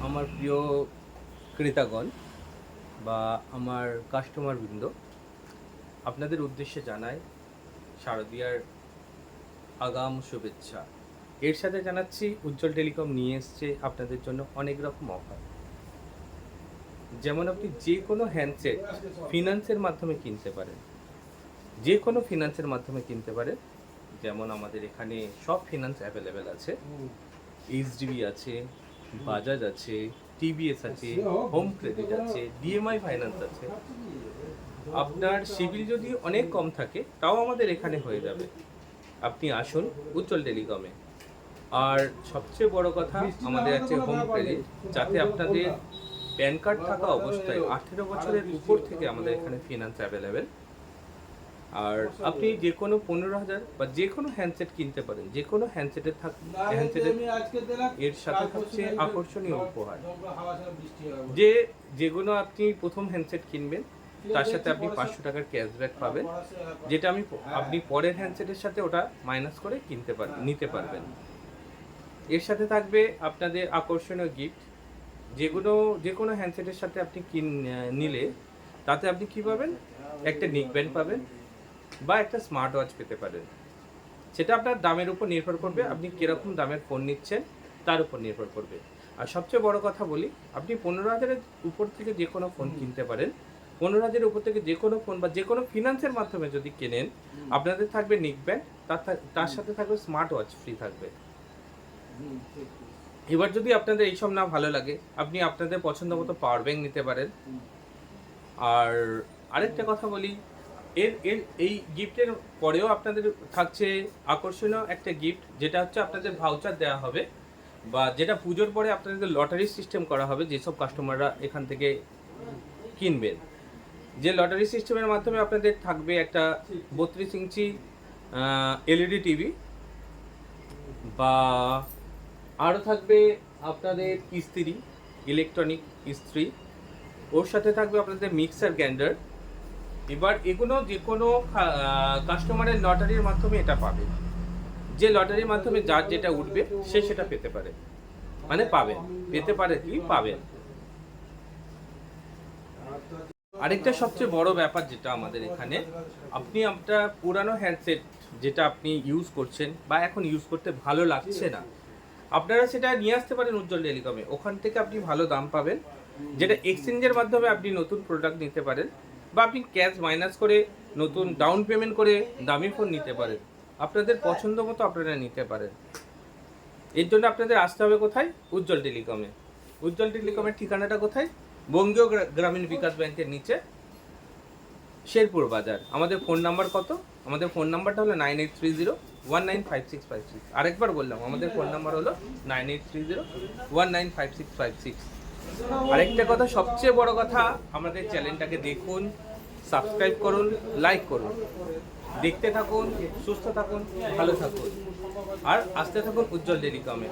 আমার প্রিয় ক্রেতাগণ বা আমার কাস্টমারবৃন্দ, আপনাদের উদ্দেশ্যে জানাই শারদীয়ার আগাম শুভেচ্ছা। এর সাথে জানাচ্ছি উজ্জ্বল টেলিকম নিয়ে এসছে আপনাদের জন্য অনেক রকম অফার। যেমন আপনি যে কোনো হ্যান্ডসেট ফিনান্সের মাধ্যমে কিনতে পারেন, যে কোনো ফিনান্সের মাধ্যমে কিনতে পারেন। যেমন আমাদের এখানে সব ফিনান্স অ্যাভেলেবেল আছে। এইচডিবি আছে, বাজাজ আছে, টিভিএস আছে, হোম ক্রেডিট আছে, ডিএমআই ফাইন্যান্স আছে। আপনার সিবিল যদি অনেক কম থাকে তাও আমাদের এখানে হয়ে যাবে। আপনি আসুন উজ্জ্বল টেলিকমে। আর সবচেয়ে বড় কথা, আমাদের আছে হোম ক্রেডিট, যাতে আপনাদের প্যান কার্ড থাকা অবস্থায় 18 বছরের উপর থেকে আমাদের এখানে ফিনান্স অ্যাভেলেবেল। আর আপনি যে কোনো 15,000 বা যে কোনো হ্যান্ডসেট কিনতে পারেন। যে কোনো হ্যান্ডসেটের এর সাথে থাকছে আকর্ষণীয় উপহার। যেগুলো আপনি প্রথম হ্যান্ডসেট কিনবেন তার সাথে আপনি 500 টাকার ক্যাশব্যাক পাবেন, যেটা আপনি পরের হ্যান্ডসেটের সাথে ওটা মাইনাস করে নিতে পারবেন। এর সাথে থাকবে আপনাদের আকর্ষণীয় গিফট। যে কোনো হ্যান্ডসেটের সাথে আপনি নিলে তাতে আপনি কি পাবেন? একটা নেকব্যান্ড পাবেন বা একটা স্মার্ট ওয়াচ পেতে পারেন। সেটা আপনার দামের উপর নির্ভর করবে, আপনি কিরকম দামের ফোন নিচ্ছেন তার উপর নির্ভর করবে। আর সবচেয়ে বড় কথা বলি, আপনি 15,000-এর উপর থেকে যে কোনো ফোন কিনতে পারেন। 15,000-এর উপর থেকে যে কোনো ফোন বা যে কোনো ফিনান্সের মাধ্যমে যদি কেনেন, আপনাদের থাকবে নেকব্যান্ড, তার সাথে থাকবে স্মার্ট ওয়াচ ফ্রি থাকবে। এবার যদি আপনাদের এইসব না ভালো লাগে, আপনি আপনাদের পছন্দ মতো পাওয়ার ব্যাংক নিতে পারেন। আর আরেকটা কথা বলি, এই গিফটের পরেও আপনাদের থাকছে আকর্ষণীয় একটা গিফট, যেটা হচ্ছে আপনাদের ভাউচার দেওয়া হবে, বা যেটা পুজোর পরে আপনাদের লটারি সিস্টেম করা হবে। যেসব কাস্টমাররা এখান থেকে কিনবেন, যে লটারি সিস্টেমের মাধ্যমে আপনাদের থাকবে একটা 32 ইঞ্চি এলইডি টিভি, বা আরও থাকবে আপনাদের ইস্ত্রি, ইলেকট্রনিক ইস্ত্রি। ওর সাথে থাকবে আপনাদের মিক্সার গ্রাইন্ডার। এবার এগুলো যে কোনো কাস্টমারের লটারির মাধ্যমে এটা পাবে। যে লটারির মাধ্যমে যার যেটা উঠবে সে সেটা পেতে পারে, মানে পাবেন, পেতে পারে কি পাবেন। আরেকটা সবচেয়ে বড় ব্যাপার যেটা আমাদের এখানে, আপনি আপনার পুরানো হ্যান্ডসেট যেটা আপনি ইউজ করছেন বা এখন ইউজ করতে ভালো লাগছে না, আপনারা সেটা নিয়ে আসতে পারেন উজ্জ্বল টেলিকমে। ওখান থেকে আপনি ভালো দাম পাবেন, যেটা এক্সচেঞ্জের মাধ্যমে আপনি নতুন প্রোডাক্ট নিতে পারেন, বা আপনি ক্যাশ মাইনাস করে নতুন ডাউন পেমেন্ট করে দামি ফোন নিতে পারেন। আপনাদের পছন্দ মতো আপনারা নিতে পারেন। এর জন্য আপনাদের আসতে হবে কোথায়? উজ্জ্বল টেলিকমে। উজ্জ্বল টেলিকমের ঠিকানাটা কোথায়? বঙ্গীয় গ্রামীণ বিকাশ ব্যাংকের নিচে, শেরপুর বাজার। আমাদের ফোন নাম্বার কত? আমাদের ফোন নাম্বারটা হলো 9830195656। আরেকবার বললাম, আমাদের ফোন নাম্বার হলো 9830195656। আরেকটা কথা, সবচেয়ে বড় কথা, আমাদের চ্যানেলটাকে দেখুন, সাবস্ক্রাইব করুন, লাইক করুন। দেখতে থাকুন, সুস্থ থাকুন, ভালো থাকুন, আর আসতে থাকুন উজ্জ্বল টেলিকমে।